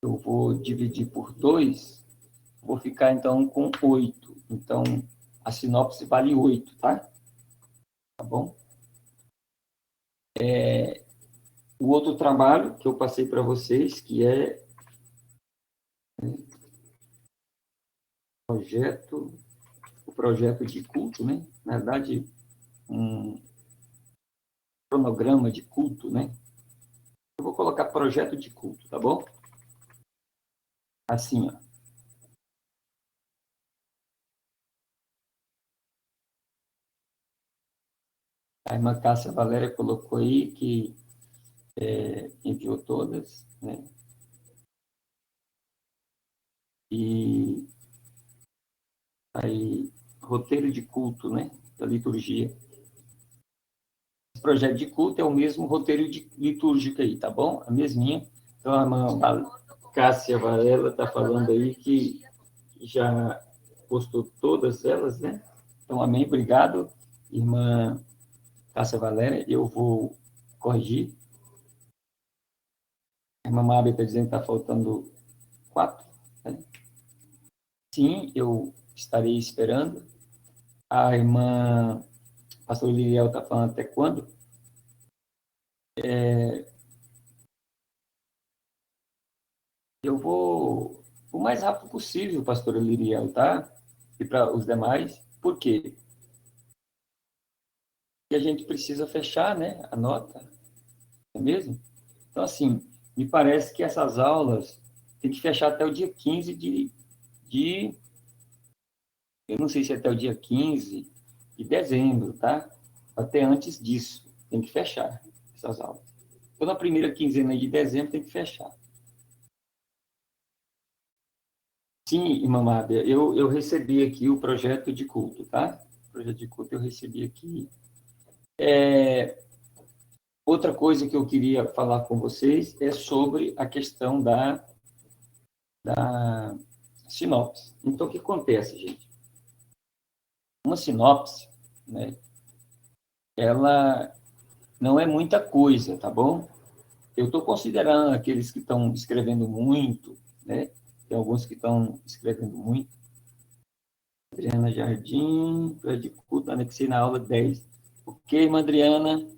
eu vou dividir por 2, vou ficar, então, com 8. Então, a sinopse vale 8, tá? Tá bom? O outro trabalho que eu passei para vocês, que é o projeto de culto, né? Na verdade, um cronograma de culto, né? Eu vou colocar projeto de culto, tá bom? Assim, ó. A irmã Cássia Valéria colocou aí que enviou todas, né? E aí, roteiro de culto, né? Da liturgia. Esse projeto de culto é o mesmo roteiro de litúrgico aí, tá bom? A mesminha. Então, a irmã Cássia Varela está falando aí que já postou todas elas, né? Então, amém, obrigado, irmã Cássia Valéria. Eu vou corrigir. A irmã Mábia está dizendo que está faltando 4, né? Sim, eu estarei esperando. A irmã pastor Liliel está falando até quando? Eu vou o mais rápido possível, pastor Liliel, tá? E para os demais. Por quê? Porque a gente precisa fechar, né, a nota, não é mesmo? Então, assim, me parece que essas aulas tem que fechar até o dia 15 de eu não sei se é até o dia 15 de dezembro, tá? Até antes disso, tem que fechar essas aulas. Então, na primeira quinzena de dezembro tem que fechar. Sim, irmã Mábia, eu recebi aqui o projeto de culto, tá? O projeto de culto eu recebi aqui. Outra coisa que eu queria falar com vocês é sobre a questão da sinopse. Então, o que acontece, gente? Uma sinopse, né, ela não é muita coisa, tá bom? Eu estou considerando aqueles que estão escrevendo muito, né? Tem alguns que estão escrevendo muito. Adriana Jardim, de culto, anexei na aula 10. Ok, irmã Adriana,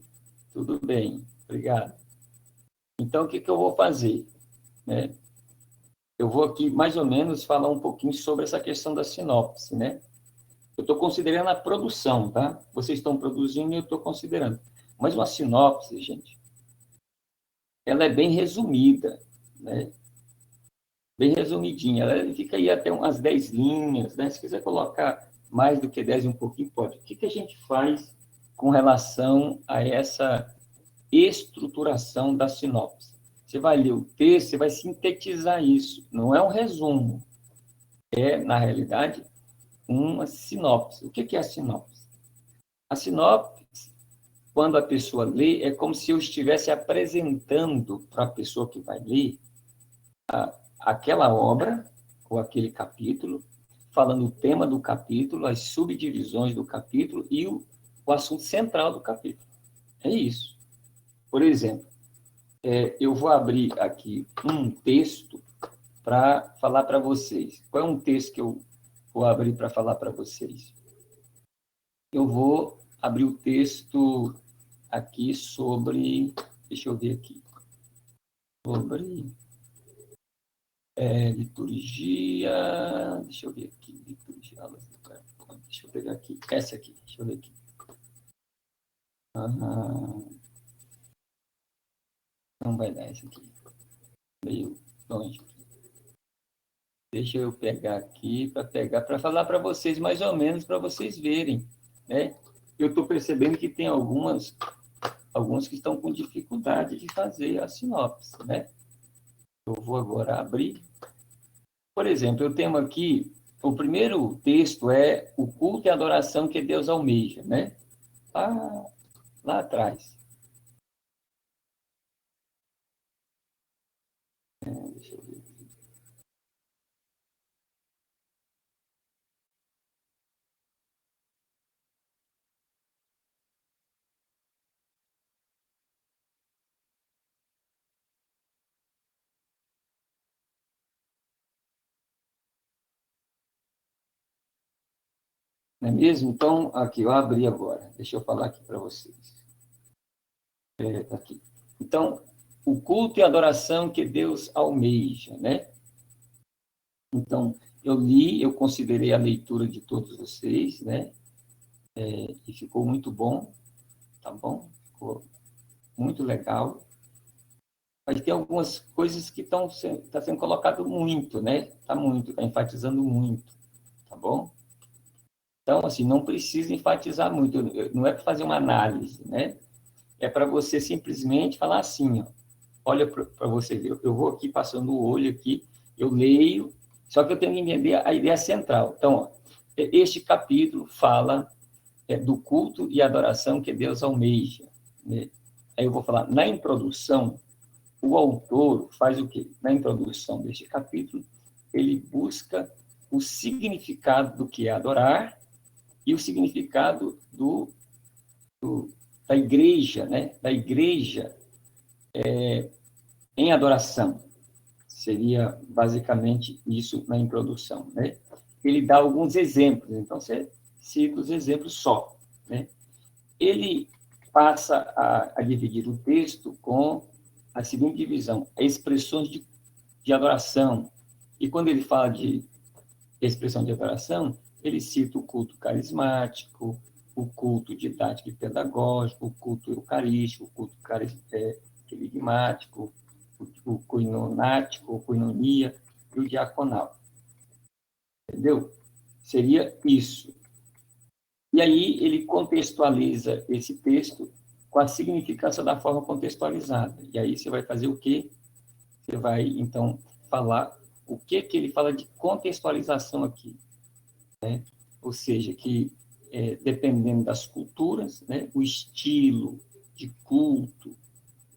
tudo bem, obrigado. Então, o que eu vou fazer? Né? Eu vou aqui, mais ou menos, falar um pouquinho sobre essa questão da sinopse, né? Eu estou considerando a produção, tá? Vocês estão produzindo e eu estou considerando. Mas uma sinopse, gente, ela é bem resumida, né? Bem resumidinha. Ela fica aí até umas 10 linhas, né? Se quiser colocar mais do que 10 e um pouquinho, pode. O que a gente faz com relação a essa estruturação da sinopse? Você vai ler o texto, você vai sintetizar isso. Não é um resumo, é, na realidade, uma sinopse. O que é a sinopse? A sinopse, quando a pessoa lê, é como se eu estivesse apresentando para a pessoa que vai ler aquela obra ou aquele capítulo, falando o tema do capítulo, as subdivisões do capítulo e o assunto central do capítulo. É isso. Por exemplo, eu vou abrir aqui um texto para falar para vocês. Qual é um texto que eu vou abrir para falar para vocês? Eu vou abrir o texto aqui sobre. Deixa eu ver aqui. Sobre liturgia. Deixa eu ver aqui. Liturgia. Deixa eu pegar aqui. Essa aqui. Deixa eu ver aqui. Não vai dar essa aqui. Meio longe. Deixa eu pegar aqui para falar para vocês mais ou menos para vocês verem, né? Eu estou percebendo que tem alguns que estão com dificuldade de fazer a sinopse, né? Eu vou agora abrir. Por exemplo, eu tenho aqui, o primeiro texto é o culto e adoração que Deus almeja, né? Lá atrás. Deixa eu ver. Não é mesmo? Então, aqui, eu abri agora. Deixa eu falar aqui para vocês. Tá aqui. Então, o culto e a adoração que Deus almeja, né? Então, eu li, eu considerei a leitura de todos vocês, né? E ficou muito bom, tá bom? Ficou muito legal. Mas tem algumas coisas que estão sendo colocado muito, né? Está enfatizando muito, tá bom? Então, assim, não precisa enfatizar muito, não é para fazer uma análise, né? É para você simplesmente falar assim, ó, olha para você ver, eu vou aqui passando o olho aqui, eu leio, só que eu tenho que entender a ideia central. Então, ó, este capítulo fala do culto e adoração que Deus almeja, né? Aí eu vou falar, na introdução, o autor faz o quê? Na introdução deste capítulo, ele busca o significado do que é adorar e o significado da igreja, né? Da igreja em adoração. Seria basicamente isso na introdução, né? Ele dá alguns exemplos, então você cita os exemplos só, né? Ele passa a dividir o texto com a seguinte divisão: expressões de adoração. E quando ele fala de expressão de adoração, ele cita o culto carismático, o culto didático e pedagógico, o culto eucarístico, o culto querigmático, o coinonático, o coinonia e o diaconal. Entendeu? Seria isso. E aí ele contextualiza esse texto com a significância da forma contextualizada. E aí você vai fazer o quê? Você vai, então, falar o que ele fala de contextualização aqui, né? Ou seja, que dependendo das culturas, né, o estilo de culto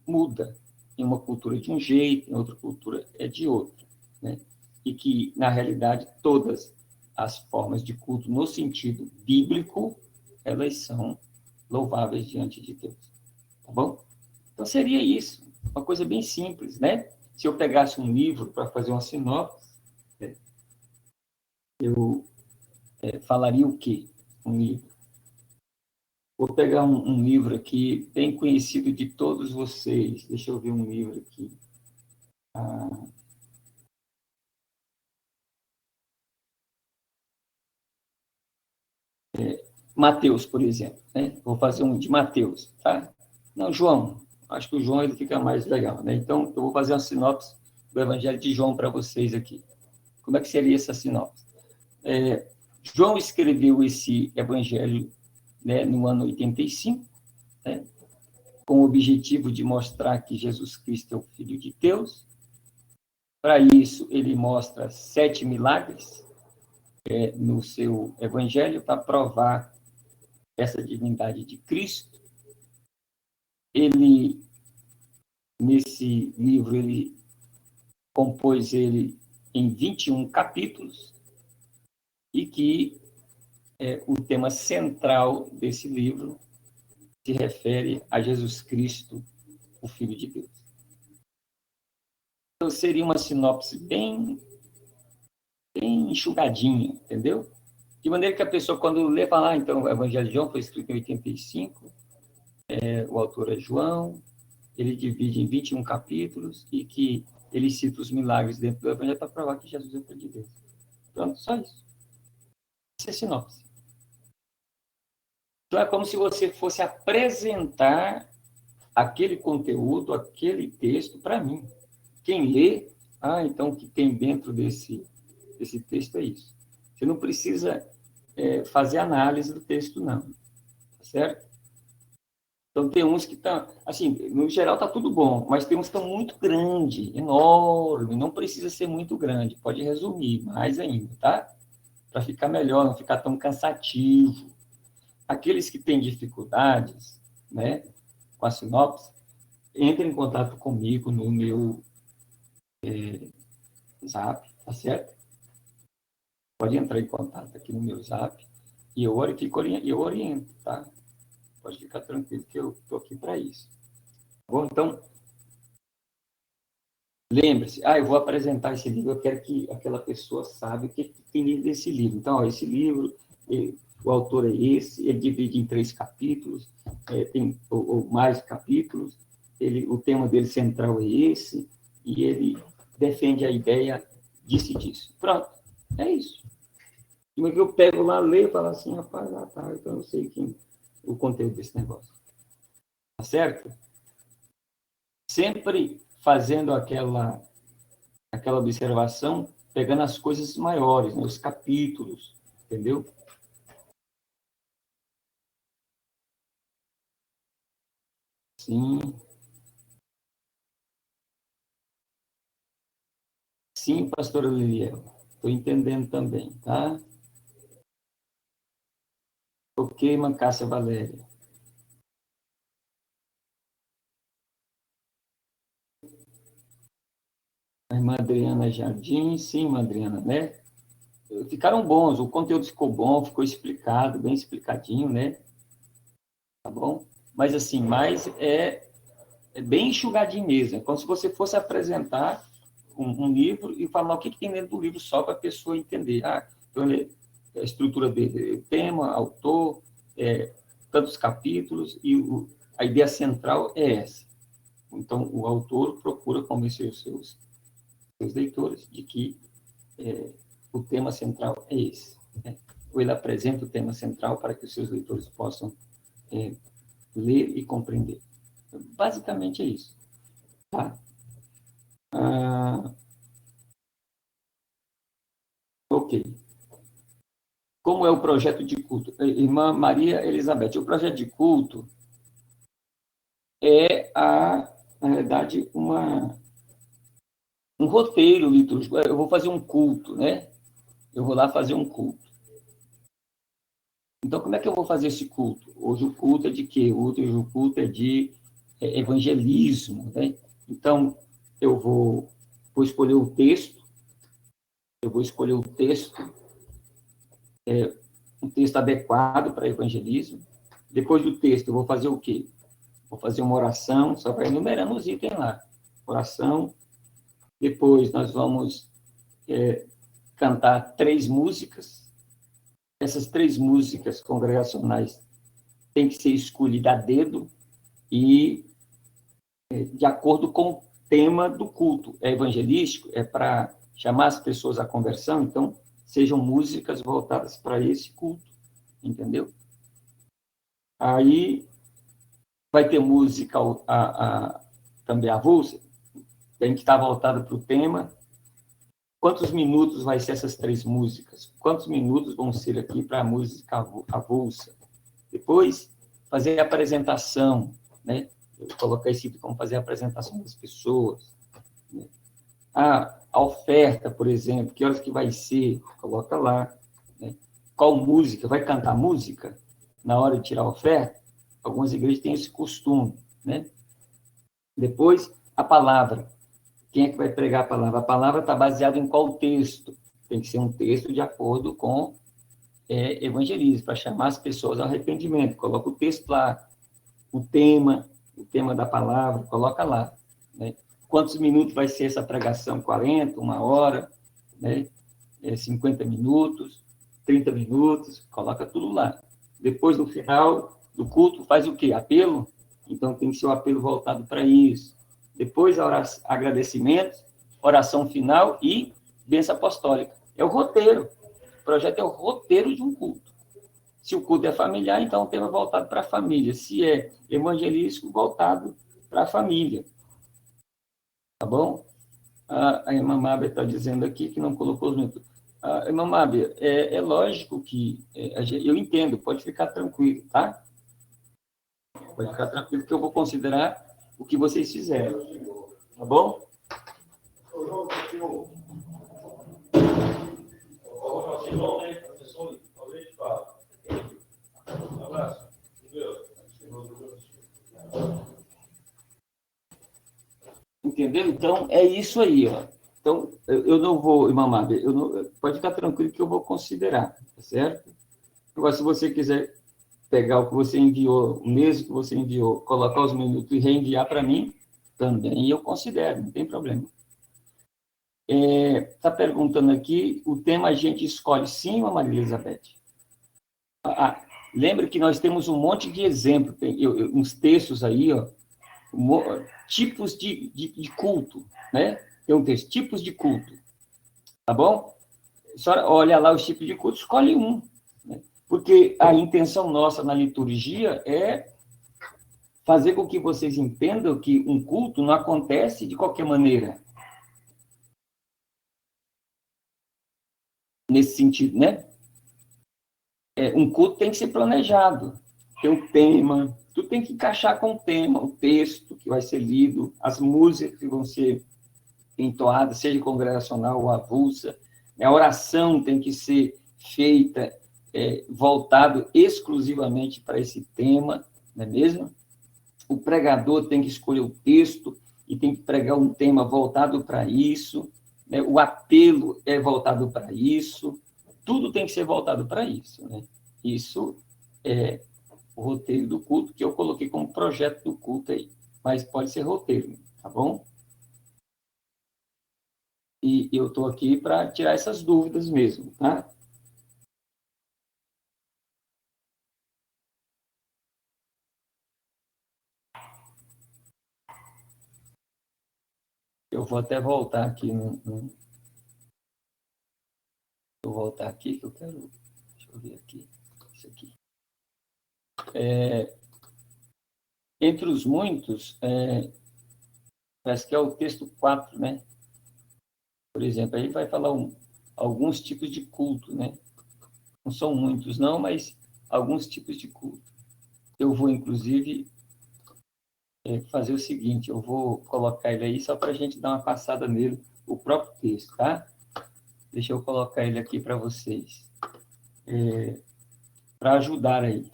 muda. Em uma cultura de um jeito, em outra cultura é de outro, né? E que, na realidade, todas as formas de culto, no sentido bíblico, elas são louváveis diante de Deus. Tá bom? Então, seria isso. Uma coisa bem simples, né? Se eu pegasse um livro para fazer uma sinopse, eu falaria o quê? Um livro. Vou pegar um livro aqui, bem conhecido de todos vocês. Deixa eu ver um livro aqui. Mateus, por exemplo, né? Vou fazer um de Mateus, tá? Não, João. Acho que o João ele fica mais legal, né? Então, eu vou fazer uma sinopse do Evangelho de João para vocês aqui. Como é que seria essa sinopse? João escreveu esse Evangelho, né, no ano 85, né, com o objetivo de mostrar que Jesus Cristo é o Filho de Deus. Para isso, ele mostra 7 milagres no seu Evangelho para provar essa divindade de Cristo. Ele, nesse livro, ele compôs ele em 21 capítulos e que o tema central desse livro se refere a Jesus Cristo, o Filho de Deus. Então, seria uma sinopse bem enxugadinha, entendeu? De maneira que a pessoa, quando lê, fala, então, o Evangelho de João foi escrito em 85, o autor é João, ele divide em 21 capítulos e que ele cita os milagres dentro do Evangelho para provar que Jesus é o Filho de Deus. Pronto, só isso. Isso é sinopse. Então, é como se você fosse apresentar aquele conteúdo, aquele texto para mim. Quem lê, então o que tem dentro desse texto é isso. Você não precisa fazer análise do texto, não. Tá certo? Então, tem uns que estão, assim, no geral está tudo bom, mas tem uns que estão muito grande, enorme, não precisa ser muito grande, pode resumir mais ainda, tá? Para ficar melhor, não ficar tão cansativo. Aqueles que têm dificuldades, né, com a sinopse, entrem em contato comigo no meu Zap, tá certo? Pode entrar em contato aqui no meu Zap e eu oriento, tá? Pode ficar tranquilo que eu estou aqui para isso. Tá bom? Então, lembre-se, eu vou apresentar esse livro, eu quero que aquela pessoa saiba o que tem desse livro. Então, esse livro o autor é esse, ele divide em 3 capítulos, tem ou mais capítulos, o tema dele central é esse, e ele defende a ideia disso e disso. Pronto, é isso. E eu pego lá, leio e falo assim, rapaz, tá, então eu sei o conteúdo desse negócio. Tá certo? Sempre fazendo aquela observação, pegando as coisas maiores, né, os capítulos, entendeu? Sim, sim, pastora Liliel, estou entendendo também, tá? Ok, Mancássia Valéria. A irmã Adriana Jardim, sim, irmã Adriana, né? Ficaram bons, o conteúdo ficou bom, ficou explicado, bem explicadinho, né? Tá bom? Mas assim, é bem enxugadinho mesmo. É como se você fosse apresentar um livro e falar o que tem dentro do livro só para a pessoa entender. Então, a estrutura dele, tema, autor, tantos capítulos, e a ideia central é essa. Então, o autor procura convencer os seus leitores de que o tema central é esse. Né? Ou ele apresenta o tema central para que os seus leitores possam ler e compreender. Basicamente é isso. Tá? Ah, ok. Como é o projeto de culto? Irmã Maria Elizabeth, o projeto de culto é, na verdade, um roteiro litúrgico. Eu vou fazer um culto, né? Eu vou lá fazer um culto. Então, como é que eu vou fazer esse culto? Hoje o culto é de quê? Hoje o culto é de evangelismo, né? Então, vou escolher o texto, um texto adequado para evangelismo. Depois do texto, eu vou fazer o quê? Vou fazer uma oração, só para enumerando os itens lá. Oração. Depois nós vamos cantar 3 músicas. Essas 3 músicas congregacionais têm que ser escolhidas a dedo e de acordo com o tema do culto. É evangelístico, é para chamar as pessoas à conversão, então sejam músicas voltadas para esse culto, entendeu? Aí vai ter música também avulsa, tem que estar voltada para o tema. Quantos minutos vai ser essas 3 músicas? Quantos minutos vão ser aqui para a música avulsa? Depois, fazer a apresentação, né? Eu coloquei esse como fazer a apresentação das pessoas. Né? A oferta, por exemplo, que horas que vai ser? Coloca lá. Né? Qual música? Vai cantar música na hora de tirar a oferta? Algumas igrejas têm esse costume, né? Depois, a palavra. Quem é que vai pregar a palavra? A palavra está baseada em qual texto? Tem que ser um texto de acordo com evangelismo, para chamar as pessoas ao arrependimento. Coloca o texto lá, o tema da palavra, coloca lá. Né? Quantos minutos vai ser essa pregação? 40, 1 hora, né? 50 minutos, 30 minutos, coloca tudo lá. Depois, no final do culto, faz o quê? Apelo? Então, tem que ser um apelo voltado para isso. Depois, agradecimento, oração final e bênção apostólica. É o roteiro. O projeto é o roteiro de um culto. Se o culto é familiar, então o tema é voltado para a família. Se é evangelístico, voltado para a família. Tá bom? A irmã Mábia está dizendo aqui que não colocou os minutos. Irmã Mábia, é lógico que eu entendo, pode ficar tranquilo, tá? Pode ficar tranquilo que eu vou considerar o que vocês fizeram. Tá bom? Entendeu? Então, é isso aí, ó. Então, eu não vou, irmã Mábia, pode ficar tranquilo que eu vou considerar, tá certo? Agora, se você quiser pegar o que você enviou, o mesmo que você enviou, colocar os minutos e reenviar para mim, também eu considero, não tem problema. Está perguntando aqui, o tema a gente escolhe sim, Maria Elizabeth? Lembra que nós temos um monte de exemplos, uns textos aí, ó, tipos de culto, né? Tem um texto, tipos de culto, tá bom? Só olha lá os tipos de culto, escolhe um, né? Porque a intenção nossa na liturgia é fazer com que vocês entendam que um culto não acontece de qualquer maneira. Nesse sentido, né? Um culto tem que ser planejado, tem um tema, tu tem que encaixar com o tema, o texto que vai ser lido, as músicas que vão ser entoadas, seja congregacional ou avulsa, a oração tem que ser feita voltado exclusivamente para esse tema, não é mesmo? O pregador tem que escolher o texto e tem que pregar um tema voltado para isso, né? O apelo é voltado para isso, tudo tem que ser voltado para isso, né? Isso é o roteiro do culto que eu coloquei como projeto do culto aí, mas pode ser roteiro, tá bom? E eu estou aqui para tirar essas dúvidas mesmo, tá? Eu vou até voltar aqui vou voltar aqui que eu quero. Deixa eu ver aqui. Isso aqui. Entre os muitos, parece que é o texto 4, né? Por exemplo, aí vai falar alguns tipos de culto, né? Não são muitos, não, mas alguns tipos de culto. Eu vou, inclusive, fazer o seguinte: eu vou colocar ele aí só para a gente dar uma passada nele, o próprio texto, tá? Deixa eu colocar ele aqui para vocês, para ajudar aí.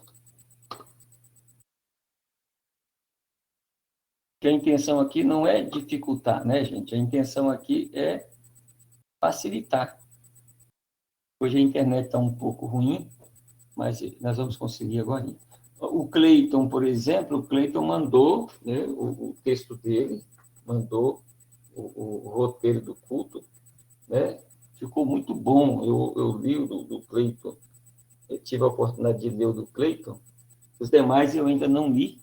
Que a intenção aqui não é dificultar, né, gente? A intenção aqui é facilitar. Hoje a internet está um pouco ruim, mas nós vamos conseguir agora. O Cleiton, por exemplo, o Cleiton mandou, né, o texto dele, mandou o roteiro do culto, né? Ficou muito bom. Eu li o do Cleiton, eu tive a oportunidade de ler o do Cleiton. Os demais eu ainda não li,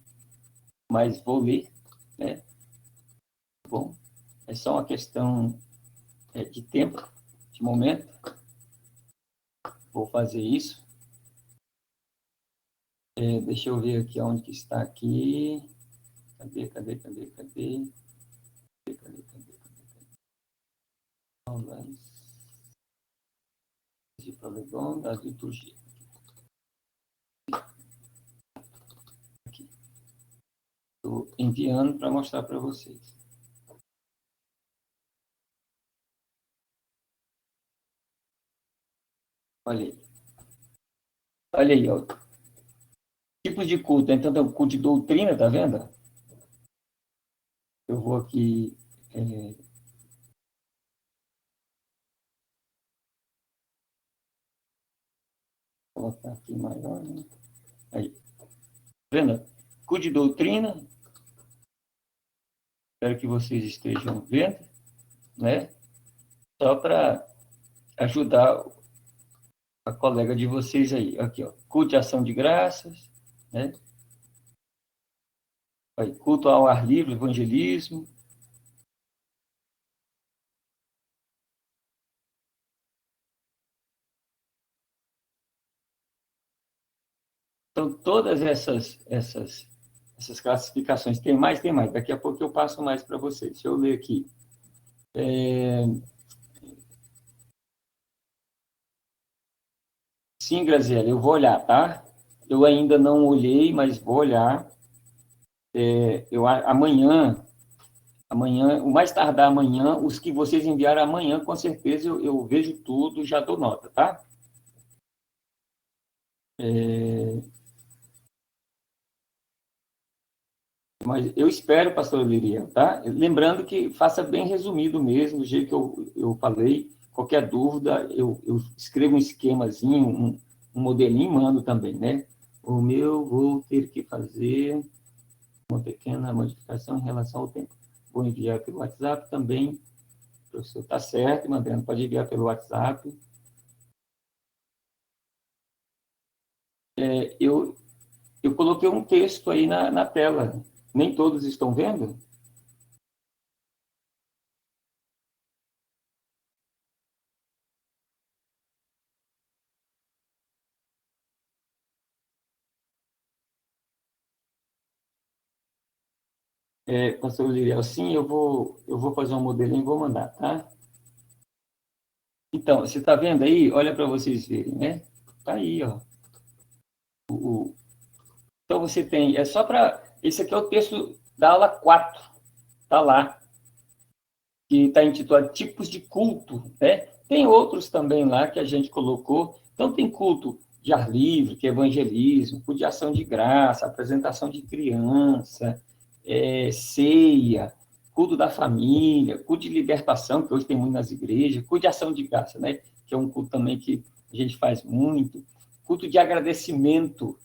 mas vou ler, né? Bom, é só uma questão de tempo, de momento. Vou fazer isso. Deixa eu ver aqui onde que está aqui. Cadê? De Polegon, da liturgia. Aqui. Estou enviando para mostrar para vocês. Olha aí. Olha aí, ó. Tipos de culto. Então, tem o culto de doutrina, tá vendo? Eu vou aqui colocar aqui maior, né? Aí. Tá vendo? Culto de doutrina. Espero que vocês estejam vendo, né? Só para ajudar a colega de vocês aí. Aqui, ó. Culto de ação de graças, né? Aí, culto ao ar livre, evangelismo. Então, todas essas classificações. Tem mais? Tem mais. Daqui a pouco eu passo mais para vocês. Deixa eu ler aqui. Sim, Graziela, eu vou olhar, tá? Eu ainda não olhei, mas vou olhar. Amanhã, o mais tardar amanhã, os que vocês enviaram amanhã, com certeza eu vejo tudo, já dou nota, tá? Mas eu espero, pastor Lirian, tá? Lembrando que faça bem resumido mesmo, do jeito que eu falei. Qualquer dúvida, eu escrevo um esquemazinho, um modelinho e mando também, né? O meu vou ter que fazer uma pequena modificação em relação ao tempo. Vou enviar pelo WhatsApp também. O professor está certo, mandando, pode enviar pelo WhatsApp. eu coloquei um texto aí na tela. Nem todos estão vendo? Pastor Liriel, sim, eu vou fazer um modelinho e vou mandar, tá? Então, você está vendo aí? Olha para vocês verem, né? Tá aí, ó. Então, você tem, é só para... Esse aqui é o texto da aula 4, tá lá, que está intitulado Tipos de Culto, né? Tem outros também lá que a gente colocou. Então, tem culto de ar livre, que é evangelismo, culto de ação de graça, apresentação de criança, ceia, culto da família, culto de libertação, que hoje tem muito nas igrejas, culto de ação de graça, né? Que é um culto também que a gente faz muito, culto de agradecimento,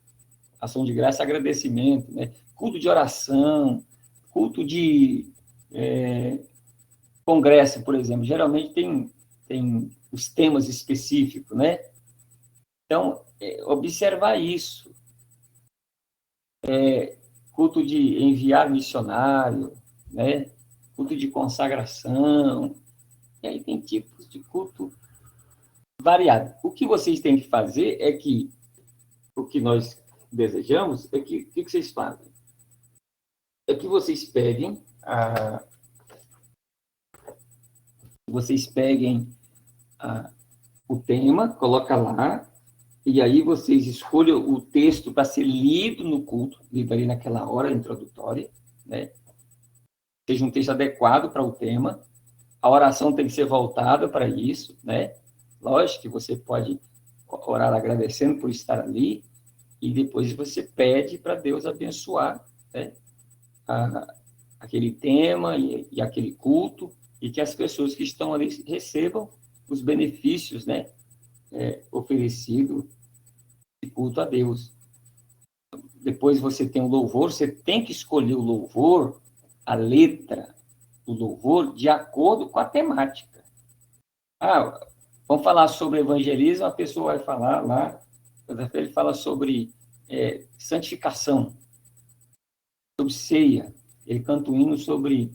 ação de graça, agradecimento, né? Culto de oração, culto de congresso, por exemplo, geralmente tem os temas específicos, né? Então, observar isso. Culto de enviar missionário, né? Culto de consagração. E aí tem tipos de culto variados. O que vocês têm que fazer é que, o que nós desejamos, é que, o que vocês fazem? É que vocês peguem o tema, coloca lá, e aí vocês escolham o texto para ser lido no culto, lido ali naquela hora introdutória, né? Seja um texto adequado para o tema. A oração tem que ser voltada para isso, né? Lógico que você pode orar agradecendo por estar ali, e depois você pede para Deus abençoar, né? Aquele tema e aquele culto, e que as pessoas que estão ali recebam os benefícios, né? Oferecidos de culto a Deus. Depois você tem o louvor, você tem que escolher o louvor, a letra do louvor, de acordo com a temática. Ah, vamos falar sobre evangelismo, a pessoa vai falar lá, ele fala sobre santificação, sobre ceia, ele canta um hino sobre,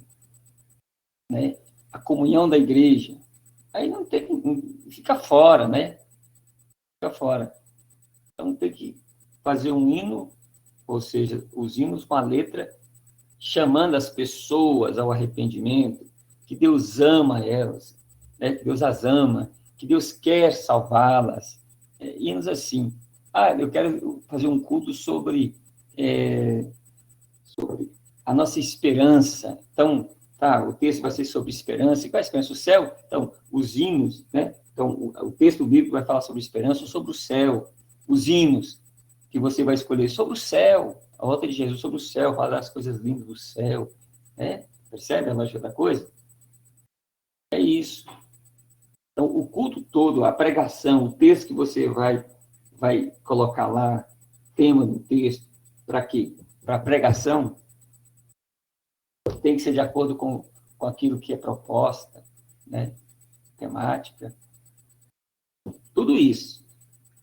né, a comunhão da igreja. Aí não tem, fica fora, né? Fica fora. Então tem que fazer um hino, ou seja, os hinos com a letra chamando as pessoas ao arrependimento, que Deus ama elas, né? Que Deus as ama, que Deus quer salvá-las. Hinos assim. Ah, eu quero fazer um culto sobre a nossa esperança. Então, tá, o texto vai ser sobre esperança. E qual é a esperança? O céu. Então, os hinos, né? Então, o texto bíblico vai falar sobre esperança ou sobre o céu. Os hinos que você vai escolher sobre o céu, a volta de Jesus sobre o céu, falar das coisas lindas do céu, né? Percebe a lógica da coisa? É isso. Então, o culto todo, a pregação, o texto que você vai colocar lá, tema do texto, para quê? Para a pregação, tem que ser de acordo com aquilo que é proposta, né? Temática, tudo isso.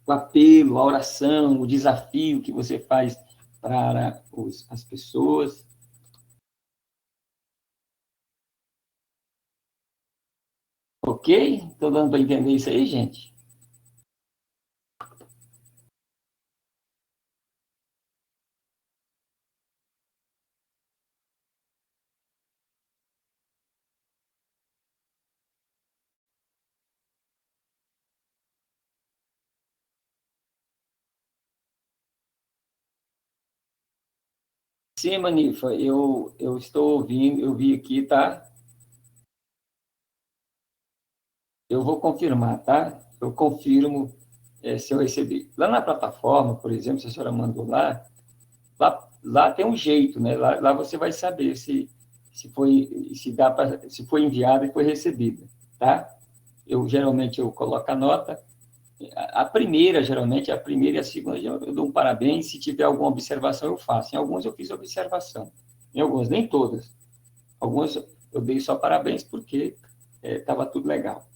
O apelo, a oração, o desafio que você faz para as pessoas. Ok? Estou dando para entender isso aí, gente? Sim, Manifa, eu estou ouvindo, eu vi aqui, tá? Eu vou confirmar, tá? Eu confirmo se eu recebi. Lá na plataforma, por exemplo, se a senhora mandou lá tem um jeito, né? Lá você vai saber se foi enviado e foi recebida, tá? Geralmente eu coloco a nota. A primeira, geralmente, a primeira e a segunda, eu dou um parabéns. Se tiver alguma observação, eu faço. Em alguns eu fiz observação. Em alguns, nem todas. Alguns eu dei só parabéns porque estava tudo legal.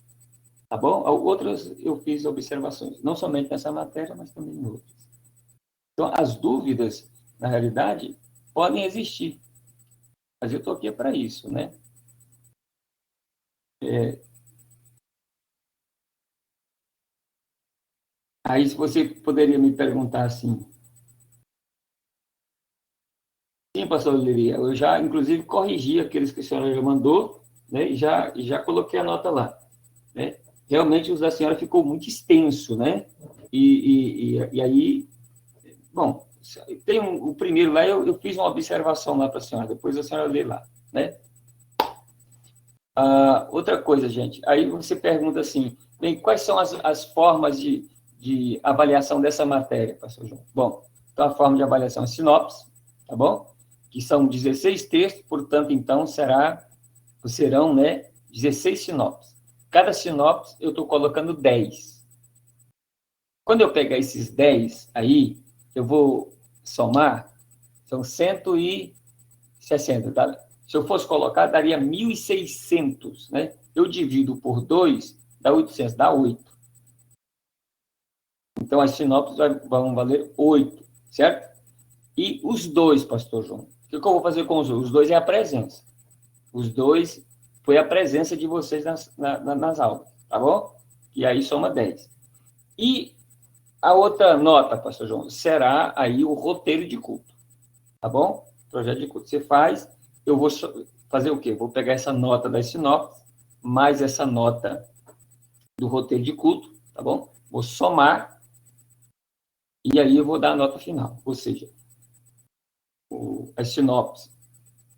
Tá bom? Outras eu fiz observações. Não somente nessa matéria, mas também em outras. Então, as dúvidas, na realidade, podem existir. Mas eu estou aqui para isso, né? Aí, se você poderia me perguntar assim, sim, pastor Liria, eu já, inclusive, corrigi aqueles que a senhora já mandou, né? E já coloquei a nota lá, né? Realmente, o da senhora ficou muito extenso, né? E aí, bom, tem o primeiro lá, eu fiz uma observação lá para a senhora, depois a senhora lê lá, né? Outra coisa, gente, aí você pergunta assim, bem, quais são as formas de avaliação dessa matéria, pastor João? Bom, então a forma de avaliação é sinopse, tá bom? Que são 16 textos, portanto, então, serão, né, 16 sinopses. Cada sinopse eu estou colocando 10. Quando eu pegar esses 10 aí, eu vou somar, são 160, tá? Se eu fosse colocar, daria 1.600, né? Eu divido por 2, dá 800, dá 8. Então, as sinopses vão valer 8, certo? E os dois, pastor João, o que eu vou fazer com os dois? Os dois é a presença. Os dois foi a presença de vocês nas aulas, tá bom? E aí soma 10. E a outra nota, pastor João, será aí o roteiro de culto, tá bom? Projeto de culto. Você faz, eu vou fazer o quê? Vou pegar essa nota das sinopses, mais essa nota do roteiro de culto, tá bom? Vou somar, e aí eu vou dar a nota final. Ou seja, as sinopses,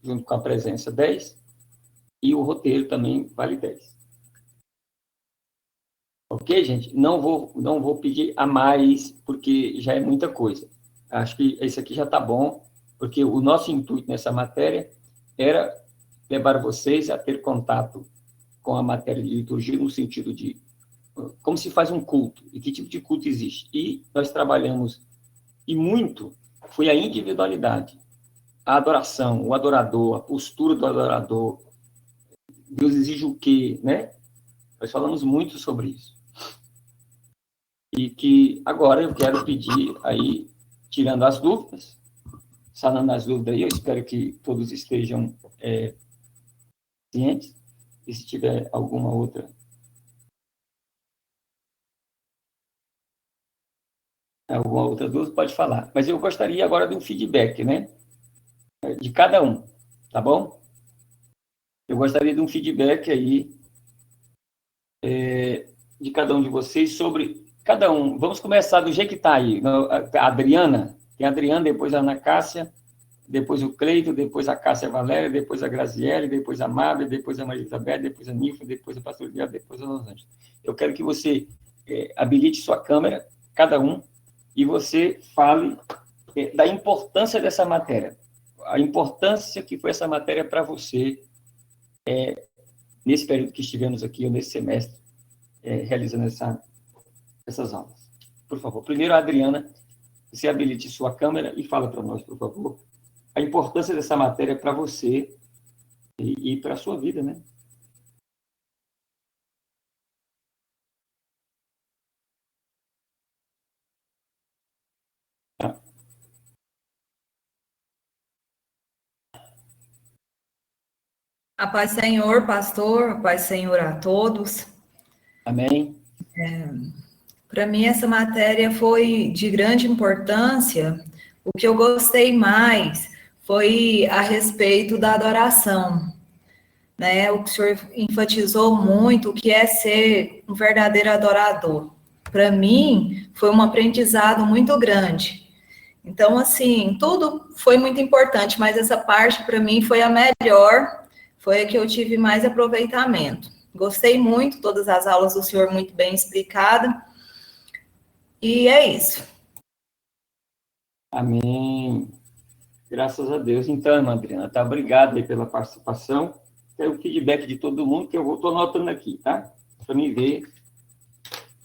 junto com a presença, 10, e o roteiro também vale 10. Ok, gente? Não vou pedir a mais, porque já é muita coisa. Acho que esse aqui já está bom, porque o nosso intuito nessa matéria era levar vocês a ter contato com a matéria de liturgia no sentido de como se faz um culto e que tipo de culto existe. E nós trabalhamos, e muito, foi a individualidade, a adoração, o adorador, a postura do adorador. Deus exige o quê, né? Nós falamos muito sobre isso. E que agora eu quero pedir aí, tirando as dúvidas, sanando as dúvidas aí, eu espero que todos estejam cientes, e se tiver alguma outra dúvida, pode falar. Mas eu gostaria agora de um feedback, né? De cada um, tá bom? Eu gostaria de um feedback aí de cada um de vocês sobre cada um. Vamos começar do jeito que está aí. A Adriana, tem a Adriana, depois a Ana Cássia, depois o Cleito, depois a Cássia Valéria, depois a Graziele, depois a Mábia, depois a Maria Isabel, depois a Nifa, depois a Pastor Guilherme, depois a Los Angeles. Eu quero que você habilite sua câmera, cada um, e você fale da importância dessa matéria. A importância que foi essa matéria para você nesse período que estivemos aqui, ou nesse semestre, realizando essas aulas. Por favor. Primeiro, a Adriana, você habilite sua câmera e fala para nós, por favor, a importância dessa matéria para você e para a sua vida, né? A paz Senhor, pastor, a paz Senhor a todos. Amém. Para mim, essa matéria foi de grande importância. O que eu gostei mais foi a respeito da adoração, né? O que o senhor enfatizou muito, o que é ser um verdadeiro adorador. Para mim, foi um aprendizado muito grande. Então, assim, tudo foi muito importante, mas essa parte, para mim, foi a melhor, foi a que eu tive mais aproveitamento. Gostei muito, todas as aulas do senhor muito bem explicadas. E é isso. Amém. Graças a Deus. Então, irmã Adriana, tá? Obrigado aí pela participação. Quero o feedback de todo mundo, que eu estou anotando aqui, tá? Para me ver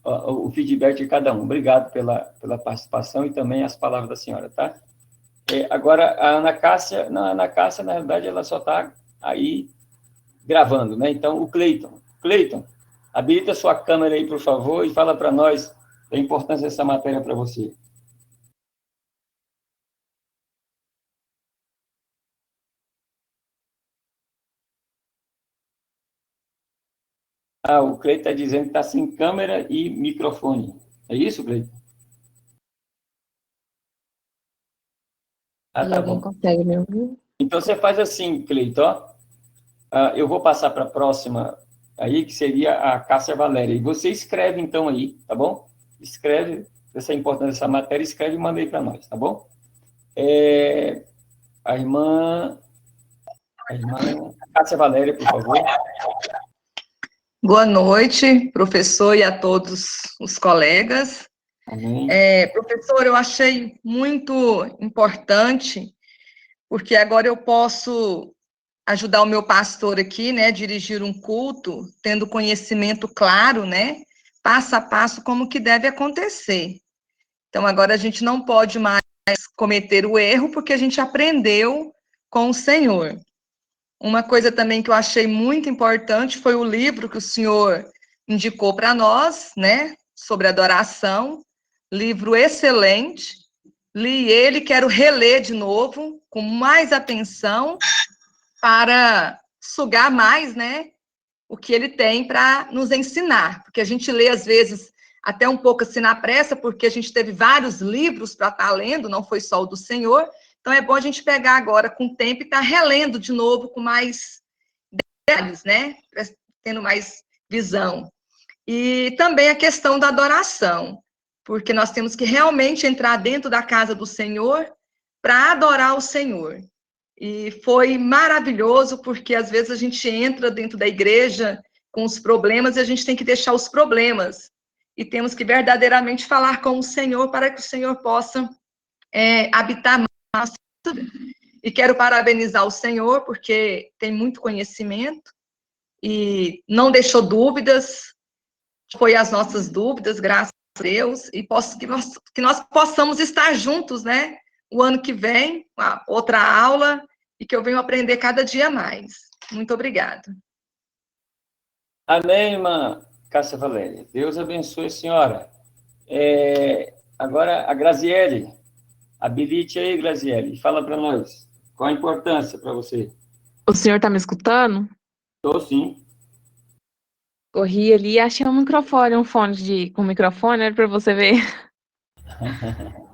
o feedback de cada um. Obrigado pela participação e também as palavras da senhora, tá? Agora, a Ana Cássia, na verdade, ela só está aí gravando, né? Então, o Cleiton. Cleiton, habilita sua câmera aí, por favor, e fala para nós a importância dessa matéria para você. Ah, o Cleiton está dizendo que está sem câmera e microfone. É isso, Cleiton? Ah, E tá alguém bom. consegue me ouvir? Então, você faz assim, Cleiton, ó. Eu vou passar para a próxima aí, que seria a Cássia Valéria. E você escreve, então, aí, tá bom? Escreve, essa importância dessa matéria, escreve e manda aí para nós, tá bom? A irmã Cássia Valéria, por favor. Boa noite, professor, e a todos os colegas. Amém. Professor, eu achei muito importante, porque agora eu posso ajudar o meu pastor aqui, né, dirigir um culto, tendo conhecimento claro, né, passo a passo, como que deve acontecer. Então, agora a gente não pode mais cometer o erro, porque a gente aprendeu com o Senhor. Uma coisa também que eu achei muito importante foi o livro que o senhor indicou para nós, né, sobre adoração, livro excelente, li ele, quero reler de novo, com mais atenção, para sugar mais, né, o que ele tem para nos ensinar, porque a gente lê, às vezes, até um pouco assim na pressa, porque a gente teve vários livros para estar lendo, não foi só o do Senhor, então é bom a gente pegar agora com o tempo e estar relendo de novo com mais detalhes, né, tendo mais visão. E também a questão da adoração, porque nós temos que realmente entrar dentro da casa do Senhor para adorar o Senhor. E foi maravilhoso, porque às vezes a gente entra dentro da igreja com os problemas e a gente tem que deixar os problemas. E temos que verdadeiramente falar com o Senhor para que o Senhor possa habitar mais. E quero parabenizar o Senhor, porque tem muito conhecimento e não deixou dúvidas, foi as nossas dúvidas, graças a Deus, e que nós possamos estar juntos, né? O ano que vem, outra aula, e que eu venho aprender cada dia mais. Muito obrigada. Amém, irmã Cássia Valéria. Deus abençoe a senhora. Agora, a Graziele. Habilite aí, Graziele. Fala para nós. Qual a importância para você? O senhor está me escutando? Estou sim. Corri ali e achei um microfone, um fone com microfone, era para você ver.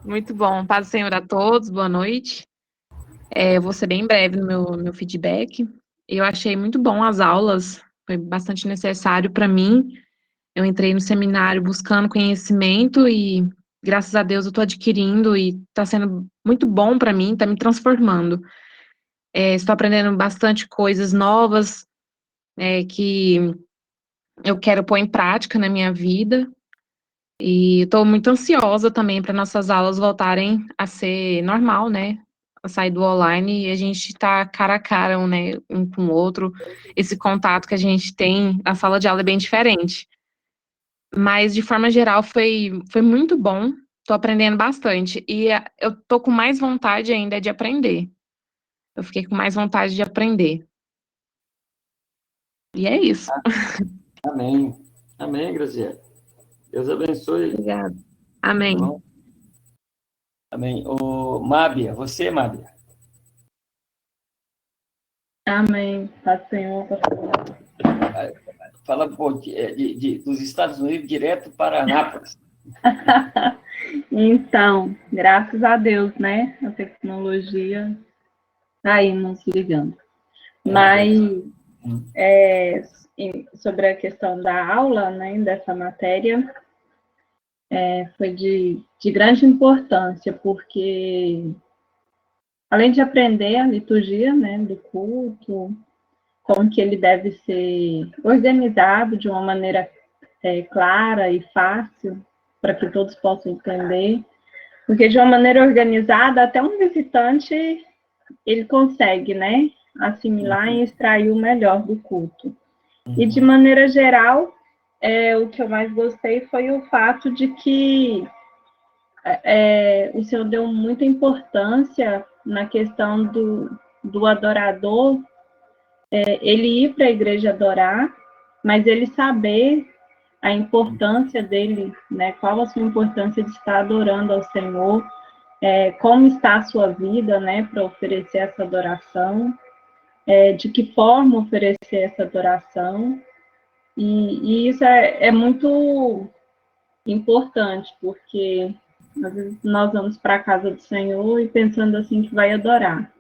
Muito bom. Paz do Senhor a todos, boa noite. Eu vou ser bem breve no meu feedback. Eu achei muito bom as aulas, foi bastante necessário para mim. Eu entrei no seminário buscando conhecimento e, graças a Deus, eu estou adquirindo e está sendo muito bom para mim, está me transformando. Estou aprendendo bastante coisas novas, que eu quero pôr em prática na minha vida. E estou muito ansiosa também para nossas aulas voltarem a ser normal, né? A sair do online e a gente tá cara a cara, né, um com o outro. Esse contato que a gente tem na sala de aula é bem diferente. Mas, de forma geral, foi muito bom. Tô aprendendo bastante. E eu tô com mais vontade ainda de aprender. Eu fiquei com mais vontade de aprender. E é isso. Amém. Amém, Graziele. Deus abençoe. Obrigada. Tá Amém. bom? Amém. Mábia, você, Mábia. Amém. Paz do Senhor, pastor. Fala pô, dos Estados Unidos direto para Anápolis. Então, graças a Deus, né? A tecnologia está aí nos ligando. Mas, sobre a questão da aula, né, dessa matéria, foi de grande importância, porque, além de aprender a liturgia, né, do culto, como que ele deve ser organizado de uma maneira clara e fácil, para que todos possam entender, porque de uma maneira organizada, até um visitante, ele consegue, né, assimilar e extrair o melhor do culto. E de maneira geral, o que eu mais gostei foi o fato de que o Senhor deu muita importância na questão do adorador, ele ir para a igreja adorar, mas ele saber a importância dele, né? Qual a sua importância de estar adorando ao Senhor, como está a sua vida, né, para oferecer essa adoração, de que forma oferecer essa adoração. E isso é muito importante, porque às vezes nós vamos para a casa do Senhor e pensando assim que vai adorar.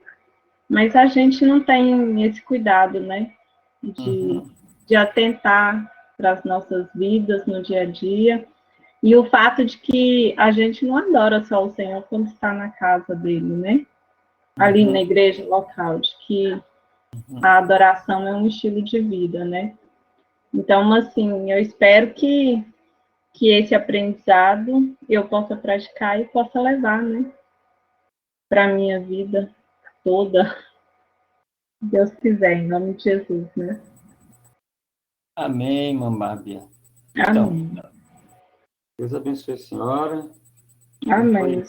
Mas a gente não tem esse cuidado, né? Uhum. De atentar para as nossas vidas no dia a dia. E o fato de que a gente não adora só o Senhor quando está na casa dele, né? Ali na Uhum. igreja local, de que Uhum. a adoração é um estilo de vida, né? Então, assim, eu espero que esse aprendizado eu possa praticar e possa levar, né, para a minha vida toda, se Deus quiser, em nome de Jesus, né? Amém, Mamábia. Então, Amém. Deus abençoe a senhora. Amém.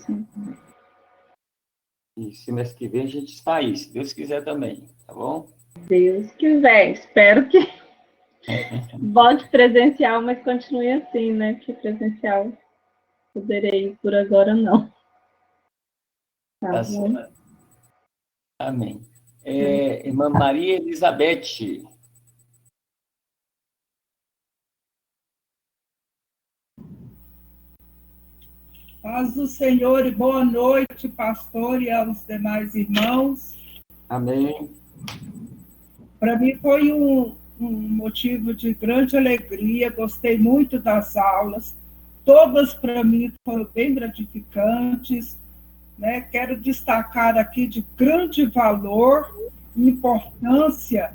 E semestre que vem a gente está aí, se Deus quiser também, tá bom? Deus quiser. Espero que volte presencial, mas continue assim, né? Que presencial poderei por agora não. Tá Tá bom? certo. Amém. Irmã Maria Elizabeth. Paz do Senhor e boa noite, pastor e aos demais irmãos. Amém. Para mim foi um motivo de grande alegria, gostei muito das aulas, todas para mim foram bem gratificantes, né? Quero destacar aqui de grande valor e importância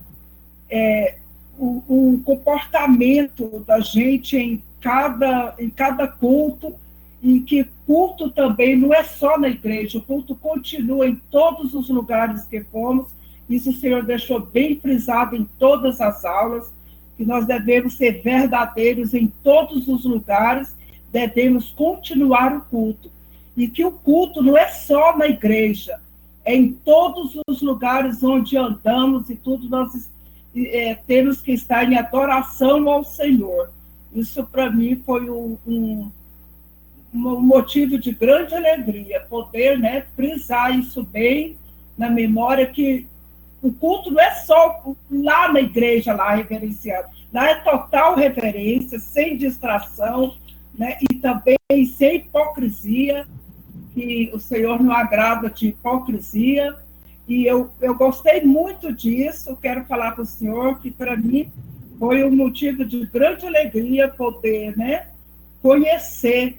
o comportamento da gente em cada culto, e que culto também não é só na igreja, o culto continua em todos os lugares que fomos. Isso o Senhor deixou bem frisado em todas as aulas, que nós devemos ser verdadeiros em todos os lugares, devemos continuar o culto. E que o culto não é só na igreja, é em todos os lugares onde andamos e tudo, nós temos que estar em adoração ao Senhor. Isso, para mim, foi um motivo de grande alegria, poder, né, frisar isso bem na memória, que o culto não é só lá na igreja, lá reverenciado. Lá é total reverência, sem distração, né, e também sem hipocrisia, que o Senhor não agrada de hipocrisia. E eu gostei muito disso, quero falar para o senhor que, para mim, foi um motivo de grande alegria poder, né, conhecer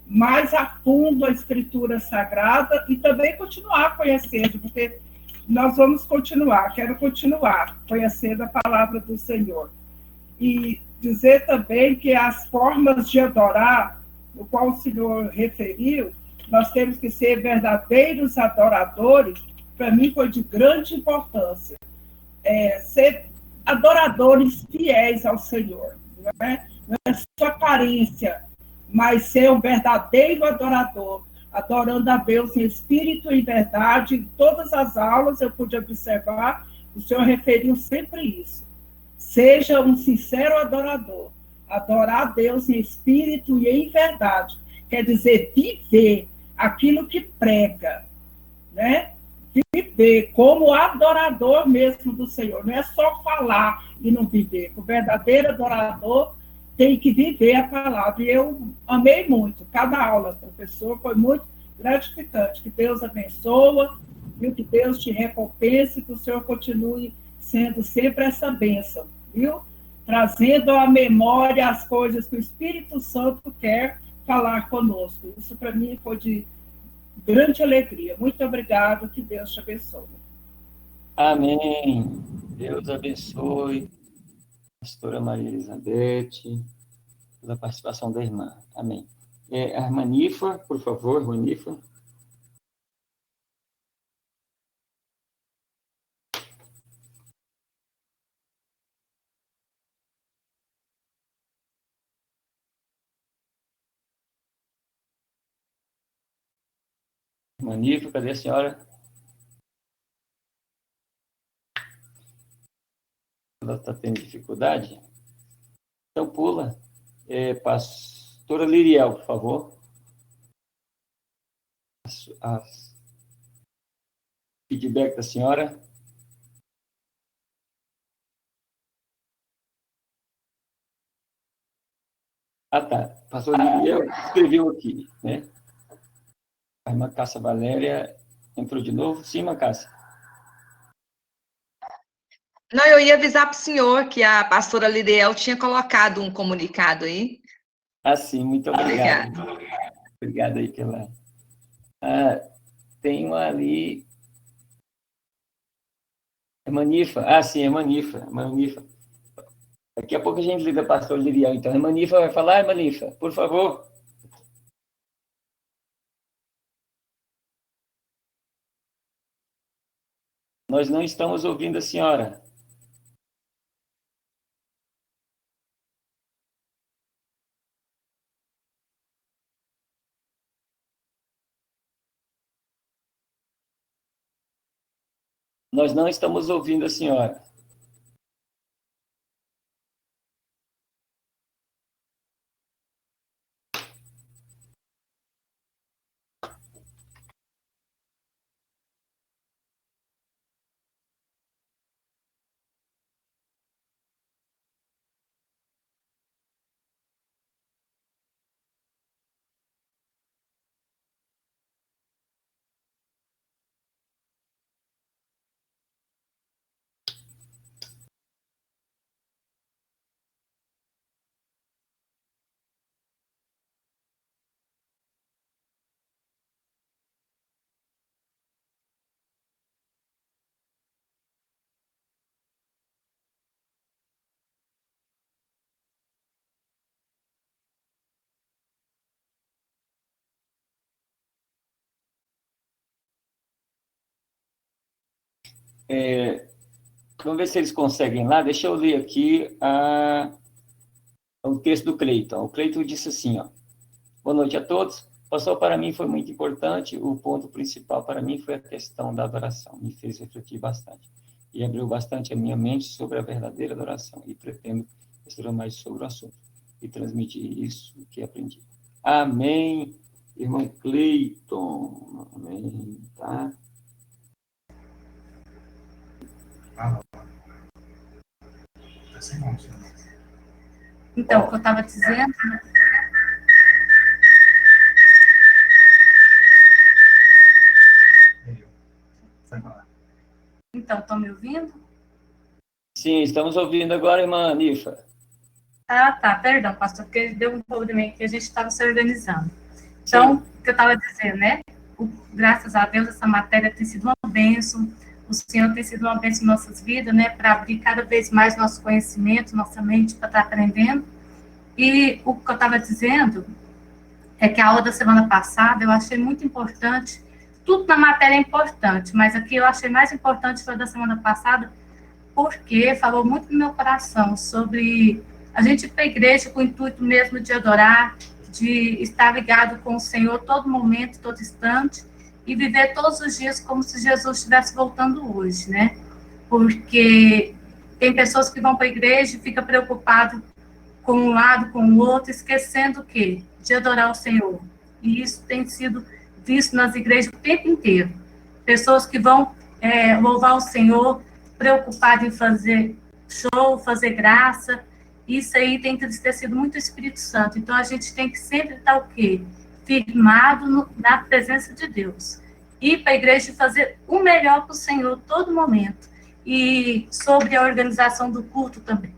mais a fundo a Escritura Sagrada e também continuar conhecendo, porque nós vamos continuar, quero continuar conhecendo a palavra do Senhor. E dizer também que as formas de adorar, no qual o senhor referiu, nós temos que ser verdadeiros adoradores. Para mim foi de grande importância ser adoradores fiéis ao Senhor, não é só aparência, mas ser um verdadeiro adorador, adorando a Deus em espírito e verdade. Em todas as aulas eu pude observar, o Senhor referiu sempre isso. Seja um sincero adorador, adorar a Deus em espírito e em verdade, quer dizer, viver aquilo que prega, né? Viver como adorador mesmo do Senhor, não é só falar e não viver. O verdadeiro adorador tem que viver a palavra. E eu amei muito cada aula, professor, foi muito gratificante. Que Deus abençoe, viu? Que Deus te recompense, que o Senhor continue sendo sempre essa bênção, viu? Trazendo à memória as coisas que o Espírito Santo quer falar conosco. Isso para mim foi de grande alegria. Muito obrigado, que Deus te abençoe. Amém. Deus abençoe, pastora Maria Elizabeth, pela participação da irmã. Amém. A irmã Nifa, por favor, irmã Nifa. Irmã Nifa, cadê a senhora? Ela está tendo dificuldade? Então pula. Pastora Liriel, por favor. A feedback da senhora. Ah, tá. Pastor Liriel escreveu aqui, né? A irmã Cássia Valéria entrou de novo. Sim, irmã Cássia. Não, eu ia avisar para o senhor que a pastora Liriel tinha colocado um comunicado aí. Ah, sim, muito obrigado. Obrigada. Obrigado aí pela... Ah, tem uma ali... É Manifa. Ah, sim, é Manifa. Manifa. Daqui a pouco a gente liga para o pastor Liriel. Então, a Manifa vai falar, Manifa, por favor. Nós não estamos ouvindo a senhora. Nós não estamos ouvindo a senhora. Vamos ver se eles conseguem lá. Deixa eu ler aqui o texto do Cleiton. O Cleiton disse assim, ó. Boa noite a todos. Pastor, para mim foi muito importante. O ponto principal para mim foi a questão da adoração. Me fez refletir bastante. E abriu bastante a minha mente sobre a verdadeira adoração. E pretendo estudar mais sobre o assunto. E transmitir isso que aprendi. Amém. Irmão Cleiton. Amém. Tá? Então, o que eu estava dizendo... Então, estão me ouvindo? Sim, estamos ouvindo agora, irmã Nifa. Ah, tá, perdão, pastor, porque deu um problema que a gente estava se organizando. Então, o que eu estava dizendo, né? Graças a Deus, essa matéria tem sido uma bênção, o Senhor tem sido uma bênção em nossas vidas, né? Para abrir cada vez mais nosso conhecimento, nossa mente para estar aprendendo. E o que eu estava dizendo é que a aula da semana passada eu achei muito importante, tudo na matéria é importante, mas aqui eu achei mais importante foi da semana passada, porque falou muito no meu coração sobre a gente ir para a igreja com o intuito mesmo de adorar, de estar ligado com o Senhor todo momento, todo instante, e viver todos os dias como se Jesus estivesse voltando hoje, né? Porque tem pessoas que vão para a igreja e ficam preocupadas com um lado, com o outro, esquecendo o quê? De adorar o Senhor. E isso tem sido visto nas igrejas o tempo inteiro. Pessoas que vão louvar o Senhor, preocupadas em fazer show, fazer graça. Isso aí tem entristecido muito o Espírito Santo. Então, a gente tem que sempre estar o quê? Firmado na presença de Deus. Ir para a igreja e fazer o melhor para o Senhor todo momento. E sobre a organização do culto também.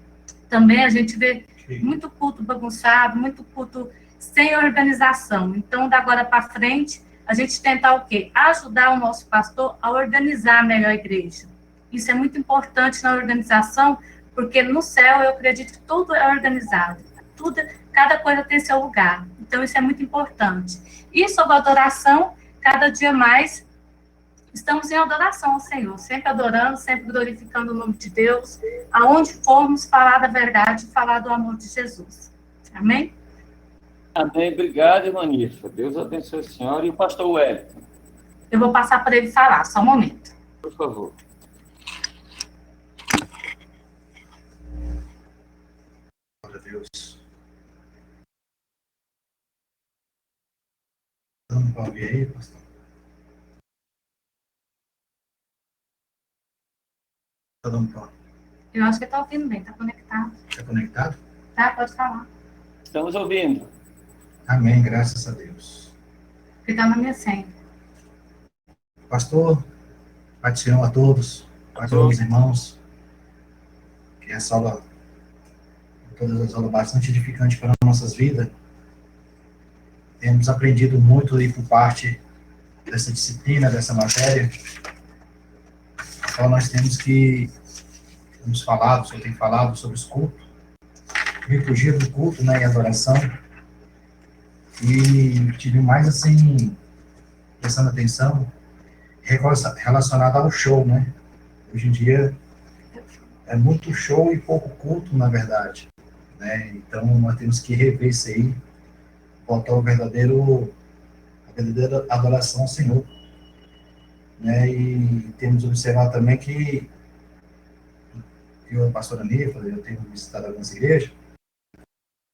Também a gente vê muito culto bagunçado, muito culto sem organização. Então, da agora para frente, a gente tentar o quê? Ajudar o nosso pastor a organizar melhor a igreja. Isso é muito importante na organização, porque no céu eu acredito que tudo é organizado. Tudo, cada coisa tem seu lugar. Então, isso é muito importante. E sobre a adoração, cada dia mais estamos em adoração ao Senhor, sempre adorando, sempre glorificando o nome de Deus, aonde formos falar da verdade, falar do amor de Jesus. Amém? Amém. Obrigado, irmã Nifa. Deus abençoe a senhora e o pastor Wellington. Eu vou passar para ele falar, só um momento. Por favor. Glória a Deus. Dando para ouvir aí, pastor? Está dando para? Eu acho que ele está ouvindo bem, está conectado. Está conectado? Tá, pode falar. Estamos ouvindo. Amém, graças a Deus. Que está na minha senha. Pastor, Pai do Senhor a todos, Pai dos irmãos, que essa aula, todas as aulas bastante edificantes para nossas vidas. Temos aprendido muito aí por parte dessa disciplina, dessa matéria. Então nós temos falado, o Senhor tem falado sobre os cultos, liturgia do culto, né, e adoração. E tive mais assim, prestando atenção, relacionado ao show, né? Hoje em dia é muito show e pouco culto, na verdade, né? Então nós temos que rever isso aí, voltar a verdadeira adoração ao Senhor, né? E temos observado também que eu, a pastora Nífera, eu tenho visitado algumas igrejas,